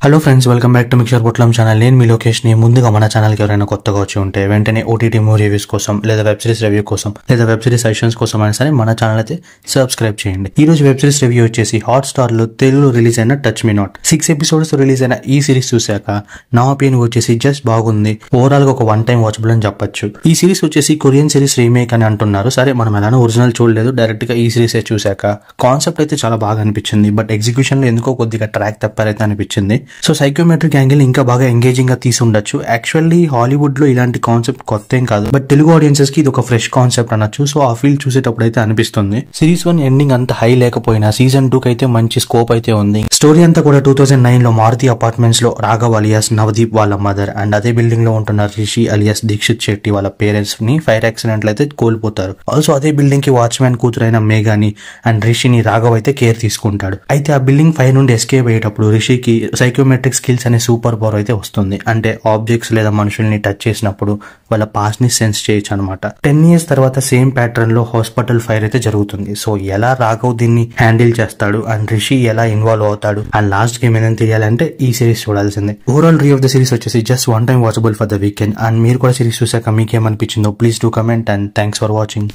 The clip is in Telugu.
Hello friends, welcome back to mixture పొట్లం ఛానల్. నేను మీ లోకేష్ ని. ముందుగా మన ఛానల్కి ఎవరైనా కొత్తగా వచ్చి ఉంటే వెంటనే ఓటీటీ మూవీ రివ్యూస్ కోసం లేదా వెబ్ సిరీస్ రివ్యూ కోసం లేదా వెబ్ సిరీస్ సజెషన్స్ కోసం అయినా సరే మన ఛానల్ అయితే సబ్స్క్రైబ్ చేయండి. ఈ రోజు వెబ్ సిరీస్ రివ్యూ వచ్చేసి హాట్ స్టార్ లో తెలుగులో రిలీజ్ అయిన touch me not 6 episodes release అయిన ఈ సిరీస్ చూశాక నా ఒపీనియన్ వచ్చేసి జస్ట్ బాగుంది. ఓవరాల్ గా ఒక వన్ టైం వాచబుల్ అని చెప్పొచ్చు. ఈ సిరీస్ వచ్చేసి కొరియన్ సిరీస్ రీమేక్ అని అంటున్నారు. సరే, మనం ఎలానో ఒరిజినల్ చూడలేదు, డైరెక్ట్ గా ఈ సిరీస్ చూశాక కాన్సెప్ట్ అయితే చాలా బాగా అనిపించింది. బట్ ఎగ్జిక్యూషన్ లో ఎందుకో కొద్దిగా ట్రాక్ తప్పారైతే అనిపించింది. సో సైకోమెట్రిక్ యాంగిల్ ఇంకా బాగా ఎంగేజింగ్ గా తీసి ఉండొచ్చు. యాక్చువల్లీ హాలీవుడ్ లో ఇలాంటి కాన్సెప్ట్ కొత్త ఏం కాదు, బట్ తెలుగు ఆడియన్సెస్ కి ఇది ఒక ఫ్రెష్ కాన్సెప్ట్ అనొచ్చు. సో ఆ ఫీల్ చూసేటప్పుడు అయితే అనిపిస్తుంది. సిరీస్ 1 ఎండింగ్ అంత హై లేకపోయినా సీజన్ 2 కి అయితే మంచి స్కోప్ అయితే ఉంది. స్టోరీ అంతా కూడా 2009 లో మారుతి అపార్ట్మెంట్స్ లో రాఘవ్ అలియాస్ నవదీప్ వాళ్ళ మదర్ అండ్ అదే బిల్డింగ్ లో ఉంటున్న రిషి అలియాస్ దీక్షిత్ శెట్టి వాళ్ళ పేరెంట్స్ ని ఫైర్ యాక్సిడెంట్ లో అయితే కోల్పోతారు. ఆల్సో అదే బిల్డింగ్ కి వాచ్మ్యాన్ కూతురైన మేఘాని అండ్ రిషిని రాఘవ్ అయితే కేర్ తీసుకుంటాడు. అయితే ఆ బిల్డింగ్ ఫైర్ నుండి ఎస్కేప్ అయ్యేటప్పుడు రిషికి సైకోమెట్రిక్ స్కిల్స్ అనే సూపర్ పవర్ అయితే వస్తుంది. అంటే ఆబ్జెక్ట్స్ లేదా మనుషుల్ని టచ్ చేసినప్పుడు వాళ్ళ పాస్ట్ ని సెన్స్ చేయొచ్చు అనమాట. 10 years తర్వాత సేమ్ ప్యాటర్న్ లో హాస్పిటల్ ఫైర్ అయితే జరుగుతుంది. సో ఎలా రాఘవ్ దీన్ని హ్యాండిల్ చేస్తాడు అండ్ రిషి ఎలా ఇన్వాల్వ్ అవుతాడు అండ్ లాస్ట్ గేమ్ ఏదైనా తెలియాలంటే ఈ సిరీస్ చూడాల్సిందే. Overall review of the series వచ్చేసి just one time watchable for the weekend. And మీరు కూడా సిరీస్ చూసాక మీకేమనిపించిందో please do comment and thanks for watching.